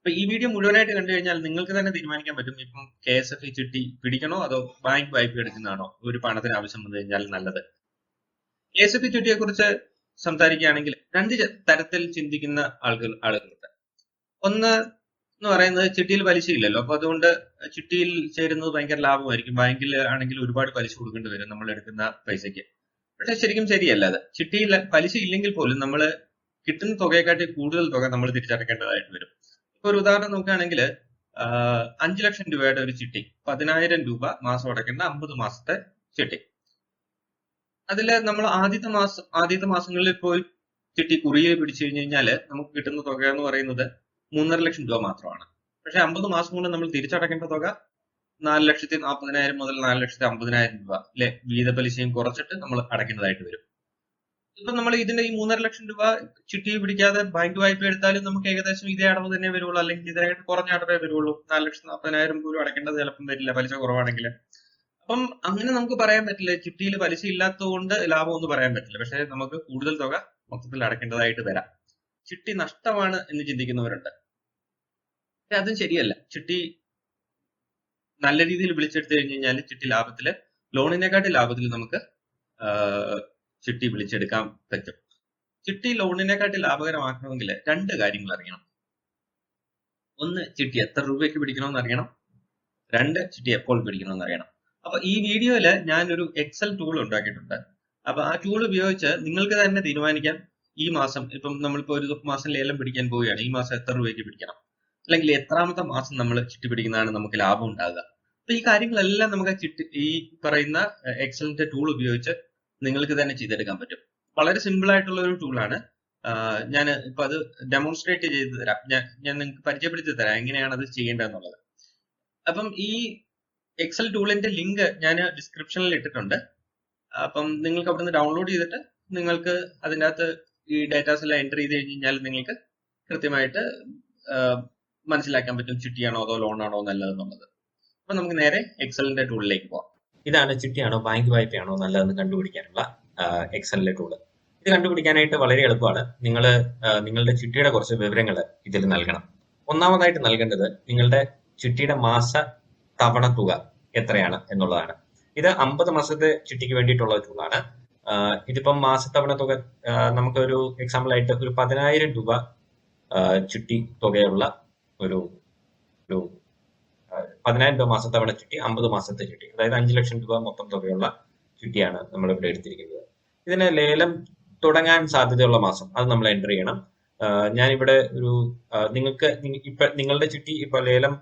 അപ്പൊ ഈ വീഡിയോ മുഴുവനായിട്ട് കണ്ടു കഴിഞ്ഞാൽ നിങ്ങൾക്ക് തന്നെ തീരുമാനിക്കാൻ പറ്റും ഇപ്പം KSF ചിട്ടി പിടിക്കണോ അതോ ബാങ്ക് വായ്പ എടുക്കുന്നതാണോ ഒരു പണത്തിന് ആവശ്യം വന്നു കഴിഞ്ഞാൽ നല്ലത്. KSF ചിട്ടിയെ കുറിച്ച് സംസാരിക്കുകയാണെങ്കിൽ രണ്ട് തരത്തിൽ ചിന്തിക്കുന്ന ആളുകളുണ്ട്. ഒന്ന് എന്ന് പറയുന്നത് ചിട്ടിയിൽ പലിശയില്ലല്ലോ, അപ്പൊ അതുകൊണ്ട് ചിട്ടിയിൽ ചേരുന്നത് ഭയങ്കര ലാഭമായിരിക്കും. ബാങ്കിൽ ആണെങ്കിൽ ഒരുപാട് പലിശ കൊടുക്കേണ്ടി വരും നമ്മൾ എടുക്കുന്ന പൈസയ്ക്ക്. പക്ഷെ ശരിക്കും ശരിയല്ല അത്. ചിട്ടിയിൽ പലിശ ഇല്ലെങ്കിൽ പോലും നമ്മൾ കിട്ടുന്ന തുകയെക്കാട്ടി കൂടുതൽ തുക നമ്മൾ തിരിച്ചടക്കേണ്ടതായിട്ട് വരും. ഇപ്പൊ ഒരു ഉദാഹരണം നോക്കുകയാണെങ്കിൽ 5 ലക്ഷം രൂപയുടെ ഒരു ചിട്ടി, 10,000 രൂപ മാസം അടയ്ക്കേണ്ട 50 മാസത്തെ ചിട്ടി. അതില് നമ്മൾ ആദ്യത്തെ മാസങ്ങളിൽ പോയി ചിട്ടി കുറിയെ പിടിച്ചു കഴിഞ്ഞാല് നമുക്ക് കിട്ടുന്ന തുക എന്ന് പറയുന്നത് 3.5 ലക്ഷം രൂപ മാത്രമാണ്. പക്ഷെ 50 മാസം കൊണ്ട് നമ്മൾ തിരിച്ചടക്കേണ്ട തുക 4,40,000 മുതൽ 4,50,000 രൂപ അല്ലെ, വീത പലിശയും കുറച്ചിട്ട് നമ്മൾ അടയ്ക്കേണ്ടതായിട്ട് വരും. ഇപ്പൊ നമ്മൾ ഇതിന്റെ ഈ 3.5 ലക്ഷം രൂപ ചിട്ടി പിടിക്കാതെ ബാങ്ക് വായ്പ എടുത്താലും നമുക്ക് ഏകദേശം ഇതേ അടവ് തന്നെ വരുള്ളൂ, അല്ലെങ്കിൽ ഇതിനായിട്ട് കുറഞ്ഞ അടവേ വരുള്ളൂ. 4,40,000 പോലും അടയ്ക്കേണ്ടത് ചിലപ്പം വരില്ല പലിശ കുറവാണെങ്കിൽ. അപ്പം അങ്ങനെ നമുക്ക് പറയാൻ പറ്റില്ല ചിട്ടിയിൽ പലിശ ഇല്ലാത്തതുകൊണ്ട് ലാഭം ഒന്നും പറയാൻ പറ്റില്ല. പക്ഷെ നമുക്ക് കൂടുതൽ തുക മൊത്തത്തിൽ അടയ്ക്കേണ്ടതായിട്ട് വരാം. ചിട്ടി നഷ്ടമാണ് എന്ന് ചിന്തിക്കുന്നവരുണ്ട്. പക്ഷെ അതും ശരിയല്ല. ചിട്ടി നല്ല രീതിയിൽ വിളിച്ചെടുത്തു കഴിഞ്ഞു കഴിഞ്ഞാൽ ചിട്ടി ലാഭത്തില്, ലോണിനെക്കാട്ടി ലാഭത്തിൽ നമുക്ക് ചിട്ടി വിളിച്ചെടുക്കാൻ പറ്റും. ചിട്ടി ലോണിനെക്കാട്ടി ലാഭകരമാക്കണമെങ്കിൽ രണ്ട് കാര്യങ്ങൾ അറിയണം. ഒന്ന്, ചിട്ടി എത്ര രൂപയ്ക്ക് പിടിക്കണമെന്ന് അറിയണം. രണ്ട്, ചിട്ടി എപ്പോൾ പിടിക്കണമെന്ന് അറിയണം. അപ്പൊ ഈ വീഡിയോയില് ഞാനൊരു എക്സൽ ടൂൾ ഉണ്ടാക്കിയിട്ടുണ്ട്. അപ്പൊ ആ ടൂൾ ഉപയോഗിച്ച് നിങ്ങൾക്ക് തന്നെ തീരുമാനിക്കാം ഈ മാസം, ഇപ്പം നമ്മളിപ്പോ ഒരു മാസം ലേലം പിടിക്കാൻ പോവുകയാണ്, ഈ മാസം എത്ര രൂപയ്ക്ക് പിടിക്കണം, അല്ലെങ്കിൽ എത്രാമത്തെ മാസം നമ്മൾ ചിട്ടി പിടിക്കുന്നതാണ് നമുക്ക് ലാഭം ഉണ്ടാകുക. അപ്പൊ ഈ കാര്യങ്ങളെല്ലാം നമുക്ക് ഈ പറയുന്ന എക്സലിന്റെ ടൂൾ ഉപയോഗിച്ച് നിങ്ങൾക്ക് തന്നെ ചെയ്തെടുക്കാൻ പറ്റും. വളരെ സിമ്പിൾ ആയിട്ടുള്ള ഒരു ടൂളാണ്. ഞാൻ ഇപ്പൊ അത് ഡെമോൺസ്ട്രേറ്റ് ചെയ്ത് തരാം. ഞാൻ നിങ്ങൾക്ക് പരിചയപ്പെടുത്തി തരാം എങ്ങനെയാണ് അത് ചെയ്യേണ്ടതെന്നുള്ളത്. അപ്പം ഈ എക്സൽ ടൂളിന്റെ ലിങ്ക് ഞാൻ ഡിസ്ക്രിപ്ഷനിൽ ഇട്ടിട്ടുണ്ട്. അപ്പം നിങ്ങൾക്ക് അവിടുന്ന് ഡൗൺലോഡ് ചെയ്തിട്ട് നിങ്ങൾക്ക് അതിൻ്റെ അകത്ത് ഈ ഡേറ്റാസ് എല്ലാം എൻ്റർ ചെയ്ത് കഴിഞ്ഞാൽ നിങ്ങൾക്ക് കൃത്യമായിട്ട് മനസ്സിലാക്കാൻ പറ്റും ചിട്ടിയാണോ അതോ ലോണാണോ നല്ലതെന്നുള്ളത്. അപ്പൊ നമുക്ക് നേരെ എക്സലിന്റെ ടൂളിലേക്ക് പോകാം. ഇതാണ് ചിട്ടിയാണോ ബാങ്ക് വായ്പയാണോ നല്ലതെന്ന് കണ്ടുപിടിക്കാനുള്ള എക്സലിലെ ടൂള്. ഇത് കണ്ടുപിടിക്കാനായിട്ട് വളരെ എളുപ്പമാണ്. നിങ്ങളുടെ ചിട്ടിയുടെ കുറച്ച് വിവരങ്ങൾ ഇതിൽ നൽകണം. ഒന്നാമതായിട്ട് നൽകേണ്ടത് നിങ്ങളുടെ ചിട്ടിയുടെ മാസ തവണ തുക എത്രയാണ് എന്നുള്ളതാണ്. ഇത് 50 മാസത്തെ ചിട്ടിക്ക് വേണ്ടിയിട്ടുള്ള ടൂളാണ്. ഇതിപ്പം മാസത്തവണ തുക നമുക്കൊരു എക്സാമ്പിൾ ആയിട്ട് ഒരു 10,000 രൂപ ചിട്ടി തുകയുള്ള ഒരു 10,000 രൂപ മാസത്തവണ ചിട്ടി, 50 മാസത്തെ ചിട്ടി, അതായത് 5 ലക്ഷം രൂപ മൊത്തം തുകയുള്ള ചിട്ടിയാണ് നമ്മൾ ഇവിടെ എടുത്തിരിക്കുന്നത്. ഇതിന് ലേലം തുടങ്ങാൻ സാധ്യതയുള്ള മാസം അത് നമ്മൾ എൻ്റർ ചെയ്യണം. ഞാനിവിടെ ഒരു നിങ്ങളുടെ ചിട്ടി ഇപ്പൊ ലേലം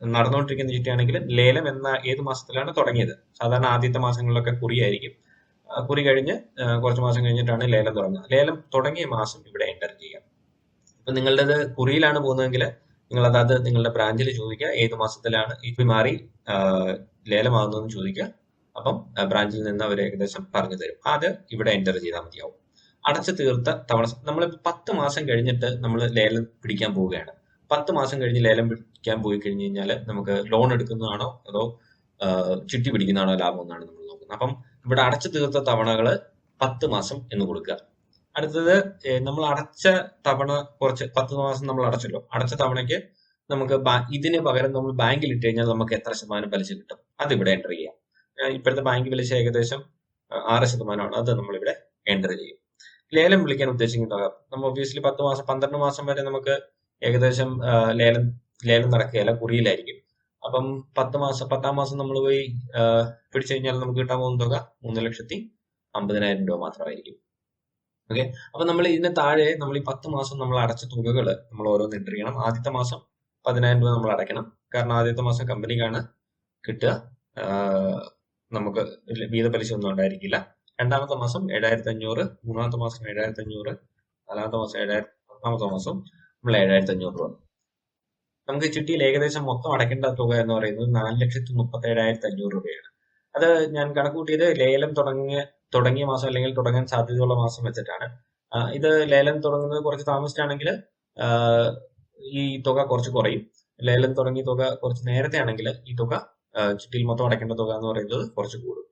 നടന്നുകൊണ്ടിരിക്കുന്ന ചിട്ടിയാണെങ്കിൽ ലേലം ഏത് മാസത്തിലാണ് തുടങ്ങിയത്. സാധാരണ ആദ്യത്തെ മാസങ്ങളിലൊക്കെ കുറിയായിരിക്കും. കുറി കഴിഞ്ഞ് കുറച്ച് മാസം കഴിഞ്ഞിട്ടാണ് ലേലം തുടങ്ങുക. ലേലം തുടങ്ങിയ മാസം ഇവിടെ എൻ്റർ ചെയ്യാം. ഇപ്പൊ നിങ്ങളുടേത് കുറിയിലാണ് പോകുന്നതെങ്കിൽ നിങ്ങൾ അതായത് നിങ്ങളുടെ ബ്രാഞ്ചിൽ ചോദിക്കുക ഏത് മാസത്തിലാണ് ഇത് മാറി ലേലമാകുന്നതെന്ന് ചോദിക്കുക. അപ്പം ബ്രാഞ്ചിൽ നിന്ന് അവർ ഏകദേശം പറഞ്ഞു തരും. അത് ഇവിടെ എൻ്റർ ചെയ്താൽ മതിയാവും. അടച്ചു തീർത്ത തവണ നമ്മൾ 10 മാസം കഴിഞ്ഞിട്ട് നമ്മൾ ലേലം പിടിക്കാൻ പോവുകയാണ്. 10 മാസം കഴിഞ്ഞ് ലേലം പിടിക്കാൻ പോയി കഴിഞ്ഞ് കഴിഞ്ഞാൽ നമുക്ക് ലോൺ എടുക്കുന്നതാണോ അതോ ചിട്ടി പിടിക്കുന്നതാണോ ലാഭം എന്നാണ് നമ്മൾ നോക്കുന്നത്. അപ്പം ഇവിടെ അടച്ചു തീർത്ത തവണകൾ 10 മാസം എന്ന് കൊടുക്കുക. അടുത്തത് നമ്മൾ അടച്ച തവണ കുറച്ച് 10 മാസം നമ്മൾ അടച്ചല്ലോ, അടച്ച തവണയ്ക്ക് നമുക്ക് ഇതിന് പകരം നമ്മൾ ബാങ്കിൽ ഇട്ട് കഴിഞ്ഞാൽ നമുക്ക് എത്ര ശതമാനം പലിശ കിട്ടും അതിവിടെ എൻ്റർ ചെയ്യാം. ഇപ്പോഴത്തെ ബാങ്ക് പലിശ ഏകദേശം 6%, അത് നമ്മളിവിടെ എൻ്റർ ചെയ്യും. ലേലം വിളിക്കാൻ ഉദ്ദേശിക്കുന്ന തുക നമ്മൾ ഒബ്വിയസ്ലി 10 മാസം 12 മാസം വരെ നമുക്ക് ഏകദേശം ലേലം നടക്കുകയല്ല, കുറിയിലായിരിക്കും. അപ്പം 10-ാം മാസം നമ്മൾ പോയി പിടിച്ചു കഴിഞ്ഞാൽ നമുക്ക് കിട്ടാൻ പോകുന്ന തുക 3,50,000 രൂപ മാത്രമായിരിക്കും. ഓക്കെ, അപ്പൊ നമ്മൾ ഇതിന് താഴെ നമ്മൾ ഈ 10 മാസം നമ്മൾ അടച്ച തുകകൾ നമ്മൾ ഓരോന്ന് എൻ്റർ ചെയ്യണം. ആദ്യത്തെ മാസം 10,000 രൂപ നമ്മൾ അടയ്ക്കണം, കാരണം ആദ്യത്തെ മാസം കമ്പനിക്കാണ് കിട്ടുക, നമുക്ക് വീത പലിശ ഒന്നും ഉണ്ടായിരിക്കില്ല. രണ്ടാമത്തെ മാസം 7,500, മൂന്നാമത്തെ മാസം 7,500, നാലാമത്തെ മാസം 7,000, പത്താമത്തെ മാസം നമ്മൾ 7,500 രൂപ. നമുക്ക് ചിട്ടിയിൽ ഏകദേശം മൊത്തം അടയ്ക്കേണ്ട തുക എന്ന് പറയുന്നത് 4,37,500 രൂപയാണ്. അത് ഞാൻ കണക്കുകൂട്ടിയത് ലേലം തുടങ്ങിയ മാസം അല്ലെങ്കിൽ തുടങ്ങാൻ സാധ്യതയുള്ള മാസം വെച്ചിട്ടാണ്. ഇത് ലേലം തുടങ്ങുന്നത് കുറച്ച് താമസിച്ചാണെങ്കിൽ ഈ തുക കുറച്ച് കുറയും. ലേലം തുടങ്ങിയ തുക കുറച്ച് നേരത്തെ ആണെങ്കിൽ ഈ തുക ചിട്ടിയിൽ മൊത്തം അടയ്ക്കേണ്ട തുക എന്ന് പറയുന്നത് കുറച്ച് കൂടും.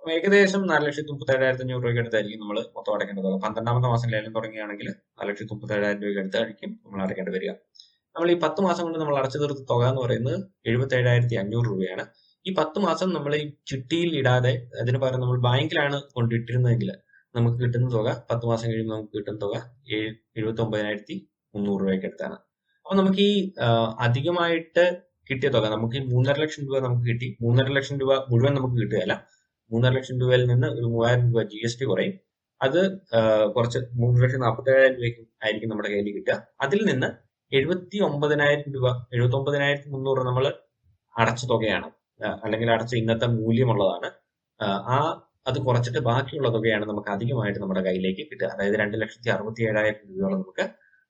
ഏകദേശം 4,37,500 രൂപയ്ക്ക് അടുത്തായിരിക്കും നമ്മൾ മൊത്തം അടയ്ക്കേണ്ട തുക. 12-ാമത്തെ മാസം ലേലം തുടങ്ങുകയാണെങ്കിൽ 4,37,000 രൂപയ്ക്ക് അടുത്തായിരിക്കും നമ്മൾ അടയ്ക്കേണ്ടി വരിക. നമ്മൾ ഈ 10 മാസം കൊണ്ട് നമ്മൾ അടച്ചു തീർത്ത തുക എന്ന് പറയുന്നത് 77,500 രൂപയാണ്. ഈ 10 മാസം നമ്മൾ ഈ ചിട്ടിയിൽ ഇടാതെ അതിന് പകരം നമ്മൾ ബാങ്കിലാണ് കൊണ്ടിട്ടിരുന്നതെങ്കിൽ നമുക്ക് കിട്ടുന്ന തുക 10 മാസം കഴിയുമ്പോൾ നമുക്ക് കിട്ടുന്ന തുക 79,300 രൂപയ്ക്ക് അടുത്താണ്. അപ്പൊ നമുക്ക് ഈ അധികമായിട്ട് കിട്ടിയ തുക, നമുക്ക് ഈ 3.5 ലക്ഷം രൂപ നമുക്ക് കിട്ടി. 3.5 ലക്ഷം രൂപ മുഴുവൻ നമുക്ക് കിട്ടുകയല്ല. 3.5 ലക്ഷം രൂപയിൽ നിന്ന് ഒരു 3,000 രൂപ GST കുറയും. അത് കുറച്ച് 3,47,000 രൂപയ്ക്ക് ആയിരിക്കും നമ്മുടെ കയ്യിൽ കിട്ടുക. അതിൽ നിന്ന് 79,000 രൂപ 79,300 നമ്മൾ അടച്ച തുകയാണ്, അല്ലെങ്കിൽ അടച്ച ഇന്നത്തെ മൂല്യമുള്ളതാണ്. അത് കുറച്ചിട്ട് ബാക്കിയുള്ള തുകയാണ് നമുക്ക് അധികമായിട്ട് നമ്മുടെ കയ്യിലേക്ക് കിട്ടുക. അതായത് 2,67,000 രൂപയോളം നമുക്ക്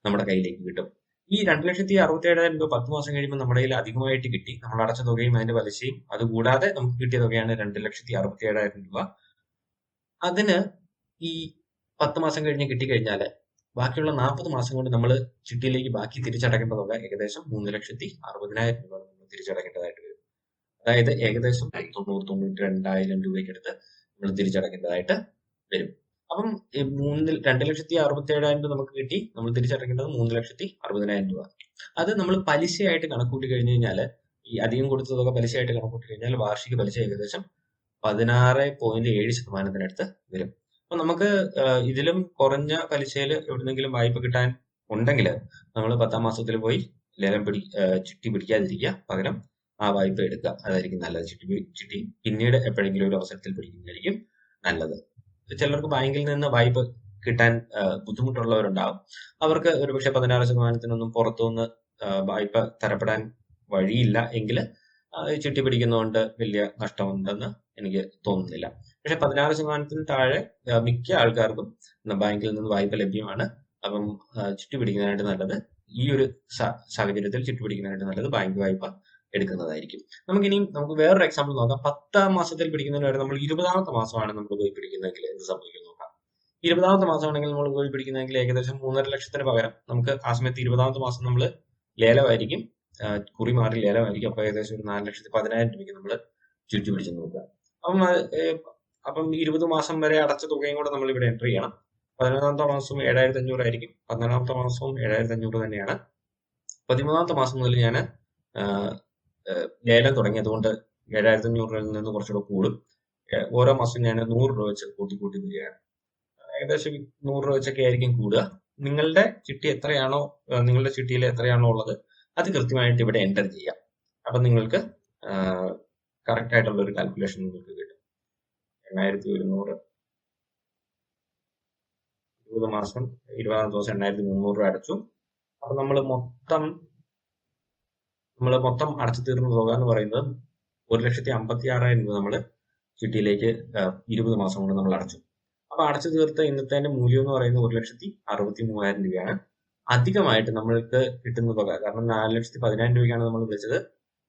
നമ്മുടെ കയ്യിലേക്ക് കിട്ടും. ഈ 2,67,000 രൂപ 10 മാസം കഴിയുമ്പോൾ നമ്മുടെ കയ്യിൽ അധികമായിട്ട് കിട്ടി. നമ്മൾ അടച്ച തുകയും അതിന്റെ പലിശയും അതുകൂടാതെ നമുക്ക് കിട്ടിയ തുകയാണ് 2,67,000 രൂപ. അതിന് ഈ 10 മാസം കഴിഞ്ഞ് കിട്ടിക്കഴിഞ്ഞാൽ ബാക്കിയുള്ള 40 മാസം കൊണ്ട് നമ്മൾ ചിട്ടിയിലേക്ക് ബാക്കി തിരിച്ചടക്കേണ്ട തുക ഏകദേശം 3,60,000 രൂപ നമ്മൾ തിരിച്ചടക്കേണ്ടതായിട്ട് വരും. അതായത് ഏകദേശം 92,000 രൂപയ്ക്കടുത്ത് നമ്മൾ തിരിച്ചടക്കേണ്ടതായിട്ട് വരും. അപ്പം 2,67,000 രൂപ നമുക്ക് കിട്ടി. നമ്മൾ തിരിച്ചടക്കേണ്ടത് 3,60,000 രൂപ. അത് നമ്മൾ പലിശയായിട്ട് കണക്കൂട്ടി കഴിഞ്ഞു കഴിഞ്ഞാൽ, ഈ അധികം കൊടുത്ത തുക പലിശയായിട്ട് കണക്കൂട്ടി കഴിഞ്ഞാൽ വാർഷിക പലിശ ഏകദേശം 16.7% വരും. അപ്പൊ നമുക്ക് ഇതിലും കുറഞ്ഞ പലിശയിൽ എവിടുന്നെങ്കിലും വായ്പ കിട്ടാൻ ഉണ്ടെങ്കിൽ നമ്മൾ 10-ാം മാസത്തിൽ പോയി ചിട്ടി പിടിക്കാതിരിക്കുക, പകരം ആ വായ്പ എടുക്കുക. അതായിരിക്കും നല്ലത്. ചിട്ടി പിന്നീട് എപ്പോഴെങ്കിലും ഒരു അവസരത്തിൽ പിടിക്കുന്നതായിരിക്കും നല്ലത്. ചിലർക്ക് ബാങ്കിൽ നിന്ന് വായ്പ കിട്ടാൻ ബുദ്ധിമുട്ടുള്ളവരുണ്ടാവും. അവർക്ക് ഒരുപക്ഷെ 16%-നൊന്നും പുറത്തുനിന്ന് വായ്പ തരപ്പെടാൻ വഴിയില്ല എങ്കിൽ ചിട്ടി പിടിക്കുന്നതുകൊണ്ട് വലിയ നഷ്ടമുണ്ടെന്ന് എനിക്ക് തോന്നുന്നില്ല. പക്ഷെ 16%-ന് താഴെ മിക്ക ആൾക്കാർക്കും ബാങ്കിൽ നിന്ന് വായ്പ ലഭ്യമാണ്. അപ്പം ചിട്ടി പിടിക്കുന്നതിനായിട്ട് നല്ലത്, ഈ ഒരു സാഹചര്യത്തിൽ ചിട്ടി പിടിക്കുന്നതിനായിട്ട് നല്ലത് ബാങ്ക് വായ്പ എടുക്കുന്നതായിരിക്കും. നമുക്ക് വേറൊരു എക്സാമ്പിൾ നോക്കാം. 10-ാം മാസത്തിൽ പിടിക്കുന്നതിന് വരെ നമ്മൾ 20-ാമത്തെ മാസമാണ് നമ്മൾ പോയി പിടിക്കുന്നതെങ്കിൽ എന്ത് സംഭവിക്കും നോക്കാം. 20-ാമത്തെ മാസമാണെങ്കിൽ നമ്മൾ പോയി പിടിക്കുന്നതെങ്കിൽ ഏകദേശം 3.5 ലക്ഷത്തിന് പകരം നമുക്ക് ആ സമയത്ത് 20-ാമത്തെ മാസം നമ്മൾ ലേലമായിരിക്കും, കുറി മാറി ലേലമായിരിക്കും. അപ്പൊ ഏകദേശം ഒരു 4,10,000 രൂപയ്ക്ക് നമ്മൾ ചിട്ടി പിടിച്ച് നോക്കുക. അപ്പം 20 മാസം വരെ അടച്ച തുകയും കൂടെ നമ്മൾ ഇവിടെ എൻട്രി ചെയ്യണം. 11-ാമത്തെ മാസവും 7,500 ആയിരിക്കും. 14-ാമത്തെ മാസവും 7,500 തന്നെയാണ്. 13-ാമത്തെ മാസം മുതൽ ഞാൻ ലേലം തുടങ്ങിയതുകൊണ്ട് 7,500 രൂപയിൽ നിന്ന് കുറച്ചുകൂടെ കൂടും. ഓരോ മാസം ഞാൻ 100 രൂപ വെച്ച് കൂട്ടി വരികയാണ്. ഏകദേശം 100 രൂപ വെച്ചൊക്കെ ആയിരിക്കും കൂടുക. നിങ്ങളുടെ ചിട്ടി എത്രയാണോ, നിങ്ങളുടെ ചിട്ടിയിൽ എത്രയാണോ ഉള്ളത് അത് കൃത്യമായിട്ട് ഇവിടെ എൻ്റർ ചെയ്യാം. അപ്പൊ നിങ്ങൾക്ക് കറക്റ്റ് ആയിട്ടുള്ള ഒരു കാൽക്കുലേഷൻ നിങ്ങൾക്ക് കിട്ടും. 8,100 20 മാസം 20-ാം ദിവസം 8,300 രൂപ അടച്ചു. അപ്പൊ നമ്മൾ മൊത്തം അടച്ചു തീർന്ന തുക എന്ന് പറയുന്നത് 1,56,000 രൂപ നമ്മൾ ചിട്ടിയിലേക്ക് 20 മാസം കൊണ്ട് നമ്മൾ അടച്ചു. അപ്പൊ അടച്ചു തീർത്ത ഇന്നത്തെ മൂല്യം എന്ന് പറയുന്നത് 1,63,000 രൂപയാണ്. അധികമായിട്ട് നമ്മൾക്ക് കിട്ടുന്ന തുക, കാരണം 4,10,000 രൂപയ്ക്കാണ് നമ്മൾ വിളിച്ചത്.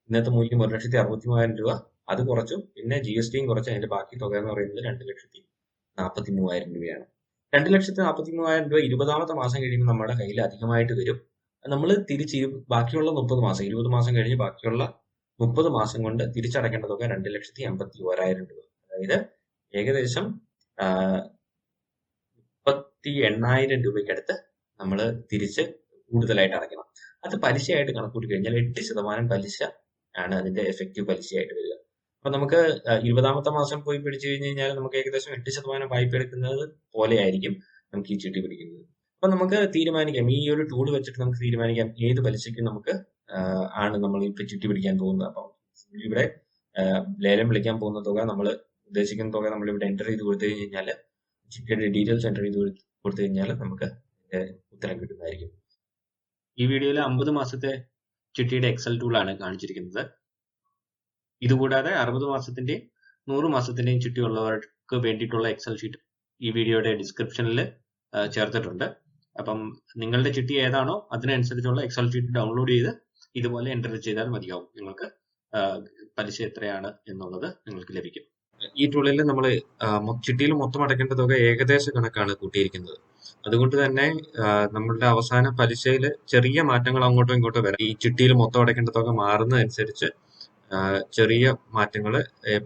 ഇന്നത്തെ മൂല്യം 1,63,000 രൂപ. അത് കുറച്ചു, പിന്നെ GSTയും കുറച്ച്, അതിന്റെ ബാക്കി തുക എന്ന് പറയുന്നത് 2,43,000 രൂപയാണ്. 2,43,000 രൂപ 20-ാമത്തെ മാസം കഴിയുമ്പോൾ നമ്മുടെ കയ്യിൽ അധികമായിട്ട് വരും. നമ്മൾ തിരിച്ച് ബാക്കിയുള്ള 30 മാസം, 20 മാസം കഴിഞ്ഞ് ബാക്കിയുള്ള 30 മാസം കൊണ്ട് തിരിച്ചടക്കേണ്ട തുക 2,81,000 രൂപ. അതായത് ഏകദേശം 38,000 രൂപയ്ക്കടുത്ത് നമ്മൾ തിരിച്ച് കൂടുതലായിട്ട് അടയ്ക്കണം. അത് പലിശയായിട്ട് കണക്കൂട്ടി കഴിഞ്ഞാൽ 8% പലിശ ആണ് അതിന്റെ എഫക്റ്റീവ് പലിശയായിട്ട് വരിക. അപ്പൊ നമുക്ക് 20-ാമത്തെ മാസം പോയി പിടിച്ചു കഴിഞ്ഞു കഴിഞ്ഞാൽ നമുക്ക് ഏകദേശം 8% വായ്പ എടുക്കുന്നത് പോലെ ആയിരിക്കും നമുക്ക് ഈ ചിട്ടി പിടിക്കുന്നത്. അപ്പൊ നമുക്ക് തീരുമാനിക്കാം, ഈ ഒരു ടൂൾ വെച്ചിട്ട് നമുക്ക് തീരുമാനിക്കാം ഏത് പലിശയ്ക്ക് നമുക്ക് ആണ് നമ്മൾ ഇപ്പൊ ചിട്ടി പിടിക്കാൻ പോകുന്നത്. അപ്പം ഇവിടെ ലേലം വിളിക്കാൻ പോകുന്ന തുക, നമ്മൾ ഉദ്ദേശിക്കുന്ന തുക നമ്മൾ ഇവിടെ എൻ്റർ ചെയ്ത് കൊടുത്തു കഴിഞ്ഞാൽ, ചിട്ടിയുടെ ഡീറ്റെയിൽസ് എൻ്റർ ചെയ്ത് കൊടുത്തു കഴിഞ്ഞാൽ നമുക്ക് ഉത്തരം കിട്ടുന്നതായിരിക്കും. ഈ വീഡിയോയിൽ 50 മാസത്തെ ചിട്ടിയുടെ എക്സൽ ടൂളാണ് കാണിച്ചിരിക്കുന്നത്. ഇതുകൂടാതെ 60 മാസത്തിന്റെയും 100 മാസത്തിന്റെയും ചിട്ടിയുള്ളവർക്ക് വേണ്ടിയിട്ടുള്ള എക്സൽ ഷീറ്റ് ഈ വീഡിയോയുടെ ഡിസ്ക്രിപ്ഷനിൽ ചേർത്തിട്ടുണ്ട്. അപ്പം നിങ്ങളുടെ ചിട്ടി ഏതാണോ അതിനനുസരിച്ചുള്ള എക്സൽ ഷീറ്റ് ഡൗൺലോഡ് ചെയ്ത് ഇതുപോലെ എൻ്റർ ചെയ്താൽ മതിയാവും. നിങ്ങൾക്ക് പലിശ എത്രയാണ് എന്നുള്ളത് നിങ്ങൾക്ക് ലഭിക്കും. ഈ ടൂളിൽ നമ്മൾ ചിട്ടിയിൽ മൊത്തം അടയ്ക്കേണ്ട തുക ഏകദേശ കണക്കാണ് കൂട്ടിയിരിക്കുന്നത്. അതുകൊണ്ട് തന്നെ നമ്മളുടെ അവസാന പലിശയിൽ ചെറിയ മാറ്റങ്ങൾ അങ്ങോട്ടോ ഇങ്ങോട്ടോ വരാം. ഈ ചിട്ടിയിൽ മൊത്തം അടയ്ക്കേണ്ട തുക മാറുന്നതനുസരിച്ച് ചെറിയ മാറ്റങ്ങൾ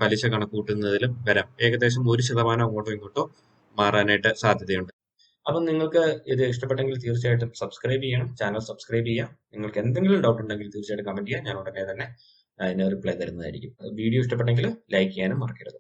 പലിശ കണക്ക് കൂട്ടുന്നതിലും വരാം. ഏകദേശം 1% അങ്ങോട്ടോ ഇങ്ങോട്ടോ മാറാനായിട്ട് സാധ്യതയുണ്ട്. അപ്പം നിങ്ങൾക്ക് ഇത് ഇഷ്ടപ്പെട്ടെങ്കിൽ തീർച്ചയായിട്ടും സബ്സ്ക്രൈബ് ചെയ്യണം, ചാനൽ സബ്സ്ക്രൈബ് ചെയ്യാം. നിങ്ങൾക്ക് എന്തെങ്കിലും ഡൗട്ട് ഉണ്ടെങ്കിൽ തീർച്ചയായിട്ടും കമന്റ് ചെയ്യാം. ഞാൻ ഉടനെ തന്നെ അതിന് റിപ്ലൈ തരുന്നതായിരിക്കും. വീഡിയോ ഇഷ്ടപ്പെട്ടെങ്കിൽ ലൈക്ക് ചെയ്യാനും മറക്കരുത്.